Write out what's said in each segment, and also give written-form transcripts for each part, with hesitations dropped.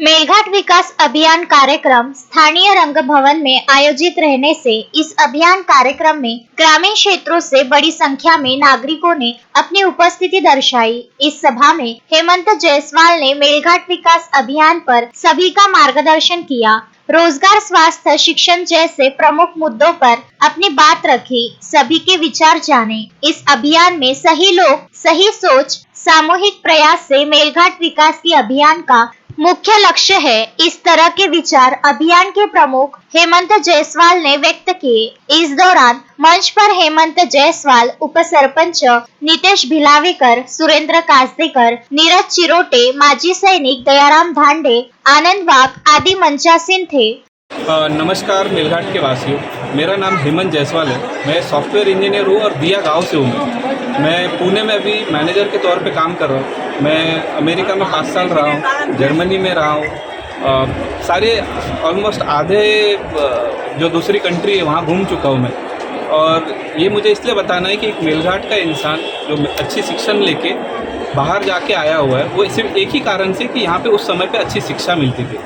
मेलघाट विकास अभियान कार्यक्रम स्थानीय रंग भवन में आयोजित रहने से इस अभियान कार्यक्रम में ग्रामीण क्षेत्रों से बड़ी संख्या में नागरिकों ने अपनी उपस्थिति दर्शाई। इस सभा में हेमंत जायसवाल ने मेलघाट विकास अभियान पर सभी का मार्गदर्शन किया। रोजगार, स्वास्थ्य, शिक्षण जैसे प्रमुख मुद्दों पर अपनी बात रखी, सभी के विचार जाने। इस अभियान में सही लोग, सही सोच, सामूहिक प्रयास से मेलघाट विकास की अभियान का मुख्य लक्ष्य है। इस तरह के विचार अभियान के प्रमुख हेमंत जायसवाल ने व्यक्त किए। इस दौरान मंच पर हेमंत जायसवाल, उप सरपंच नितेश भिलावेकर, सुरेंद्र कासदेकर, नीरज चिरोटे, माजी सैनिक दयाराम धांडे, आनंद वाघ आदि मंचासीन थे। नमस्कार मेलघाट के वासियों, मेरा नाम हेमंत जायसवाल है। मैं सॉफ्टवेयर इंजीनियर हूँ और दिया गांव से हूँ। मैं पुणे में अभी मैनेजर के तौर पे काम कर रहा हूँ। मैं अमेरिका में 5 साल रहा हूँ, जर्मनी में रहा हूँ, सारे ऑलमोस्ट आधे जो दूसरी कंट्री है वहाँ घूम चुका हूँ मैं। और ये मुझे इसलिए बताना है कि एक मेलघाट का इंसान जो अच्छी शिक्षा लेके बाहर जाके आया हुआ है, वो सिर्फ एक ही कारण से कि यहाँ पे उस समय पे अच्छी शिक्षा मिलती थी।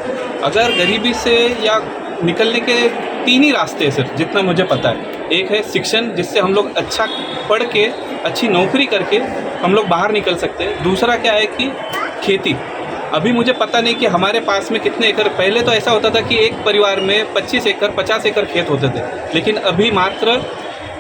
अगर गरीबी से या निकलने के 3 ही रास्ते हैं सिर्फ, जितना मुझे पता है। एक है शिक्षण, जिससे हम लोग अच्छा पढ़ के अच्छी नौकरी करके हम लोग बाहर निकल सकते हैं। दूसरा क्या है कि खेती। अभी मुझे पता नहीं कि हमारे पास में कितने एकड़, पहले तो ऐसा होता था कि एक परिवार में 25 एकड़ 50 एकड़ खेत होते थे, लेकिन अभी मात्र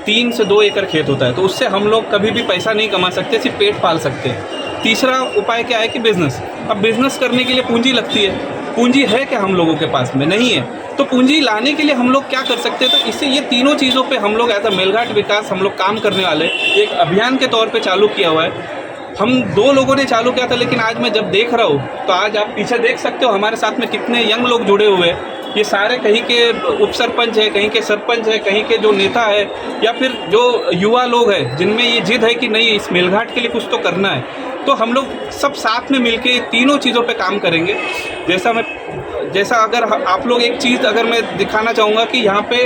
3 से 2 एकड़ खेत होता है। तो उससे हम लोग कभी भी पैसा नहीं कमा सकते, सिर्फ पेट पाल सकते हैं। तीसरा उपाय क्या है कि बिजनेस। अब बिजनेस करने के लिए पूंजी लगती है। पूंजी है क्या हम लोगों के पास में? नहीं है। तो पूंजी लाने के लिए हम लोग क्या कर सकते हैं? तो इससे ये तीनों चीज़ों पे हम लोग एज अ मेलघाट विकास हम लोग काम करने वाले एक अभियान के तौर पे चालू किया हुआ है। हम 2 लोगों ने चालू किया था, लेकिन आज मैं जब देख रहा हूँ तो आज आप पीछे देख सकते हो हमारे साथ में कितने यंग लोग जुड़े हुए हैं। ये सारे कहीं के उप सरपंच है, कहीं के सरपंच है, कहीं के जो नेता है, या फिर जो युवा लोग हैं जिनमें ये जिद है कि नहीं, इस मेलघाट के लिए कुछ तो करना है। तो हम लोग सब साथ में मिलके तीनों चीज़ों पे काम करेंगे। जैसा अगर आप लोग एक चीज़ अगर मैं दिखाना चाहूँगा कि यहाँ पे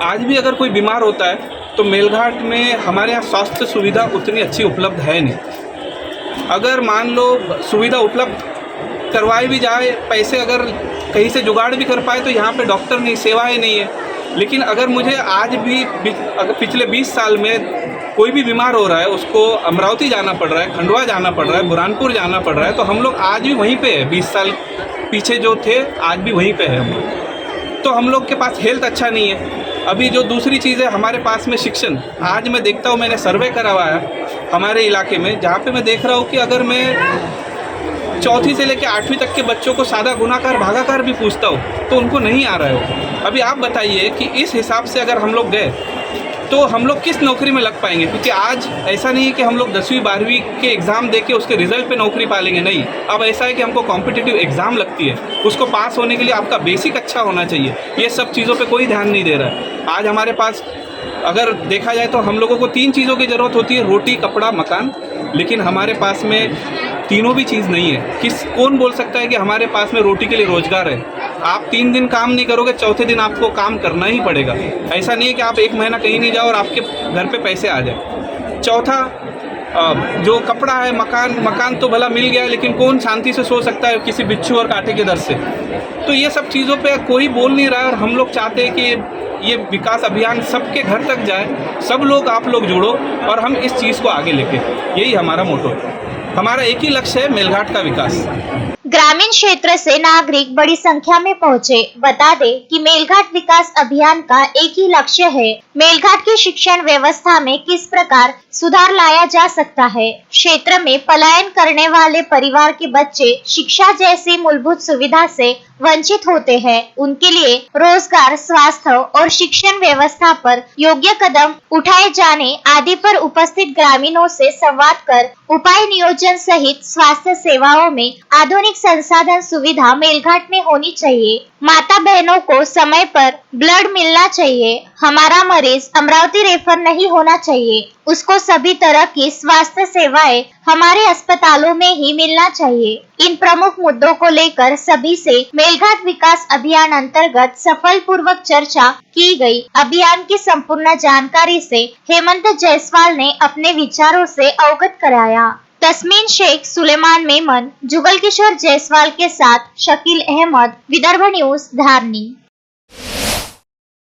आज भी अगर कोई बीमार होता है तो मेलघाट में हमारे यहाँ स्वास्थ्य सुविधा उतनी अच्छी उपलब्ध है नहीं। अगर मान लो सुविधा उपलब्ध करवाई भी जाए, पैसे अगर कहीं से जुगाड़ भी कर पाए, तो यहाँ पे डॉक्टर नहीं, सेवाएं नहीं है। लेकिन अगर मुझे आज भी अगर पिछले 20 साल में कोई भी बीमार हो रहा है, उसको अमरावती जाना पड़ रहा है, खंडवा जाना पड़ रहा है, बुरहानपुर जाना पड़ रहा है, तो हम लोग आज भी वहीं पे है। 20 साल पीछे जो थे आज भी वहीं पे है हम लोग। तो हम लोग के पास हेल्थ अच्छा नहीं है। अभी जो दूसरी चीज़ है हमारे पास में शिक्षण। आज मैं देखता हूँ, मैंने सर्वे करा हुआ है हमारे इलाके में, जहाँ पे मैं देख रहा हूँ कि अगर मैं 4वीं से लेकर 8वीं तक के बच्चों को सादा गुणाकार भागाकार भी पूछता हूँ तो उनको नहीं आ रहा है। अभी आप बताइए कि इस हिसाब से अगर हम लोग गए तो हम लोग किस नौकरी में लग पाएंगे? क्योंकि आज ऐसा नहीं है कि हम लोग 10वीं 12वीं के एग्ज़ाम देके उसके रिजल्ट पे नौकरी पा लेंगे। नहीं, अब ऐसा है कि हमको कॉम्पिटिटिव एग्ज़ाम लगती है, उसको पास होने के लिए आपका बेसिक अच्छा होना चाहिए। ये सब चीज़ों पे कोई ध्यान नहीं दे रहा है। आज हमारे पास अगर देखा जाए तो हम लोगों को 3 चीज़ों की ज़रूरत होती है, रोटी, कपड़ा, मकान। लेकिन हमारे पास में तीनों भी चीज़ नहीं है। कौन बोल सकता है कि हमारे पास में रोटी के लिए रोजगार है? आप 3 दिन काम नहीं करोगे, चौथे दिन आपको काम करना ही पड़ेगा। ऐसा नहीं है कि आप 1 महीना कहीं नहीं जाओ और आपके घर पे पैसे आ जाए। चौथा, जो कपड़ा है, मकान तो भला मिल गया, लेकिन कौन शांति से सो सकता है किसी बिच्छू और कांटे के डर से? तो ये सब चीज़ों पे कोई बोल नहीं रहा है। और हम लोग चाहते हैं कि ये विकास अभियान सबके घर तक जाए, सब लोग, आप लोग जुड़ो और हम इस चीज़ को आगे लेके, यही हमारा मोटो है। हमारा एक ही लक्ष्य है, मेलघाट का विकास। ग्रामीण क्षेत्र से नागरिक बड़ी संख्या में पहुंचे। बता दें कि मेलघाट विकास अभियान का एक ही लक्ष्य है, मेलघाट की शिक्षण व्यवस्था में किस प्रकार सुधार लाया जा सकता है। क्षेत्र में पलायन करने वाले परिवार के बच्चे शिक्षा जैसी मूलभूत सुविधा से वंचित होते हैं। उनके लिए रोजगार, स्वास्थ्य और शिक्षण व्यवस्था पर योग्य कदम उठाए जाने आदि पर उपस्थित ग्रामीणों से संवाद कर उपाय नियोजन सहित स्वास्थ्य सेवाओं में आधुनिक संसाधन सुविधा मेलघाट में होनी चाहिए। माता बहनों को समय पर ब्लड मिलना चाहिए। हमारा मरीज अमरावती रेफर नहीं होना चाहिए। उसको सभी तरह की स्वास्थ्य सेवाएं हमारे अस्पतालों में ही मिलना चाहिए। इन प्रमुख मुद्दों को लेकर सभी से मेलघाट विकास अभियान अंतर्गत सफल पूर्वक चर्चा की गई। अभियान की संपूर्ण जानकारी से हेमंत जायसवाल ने अपने विचारों से अवगत कराया। तस्मीन शेख, सुलेमान मेमन, जुगल किशोर जायसवाल के साथ शकील अहमद, विदर्भ न्यूज, धारनी।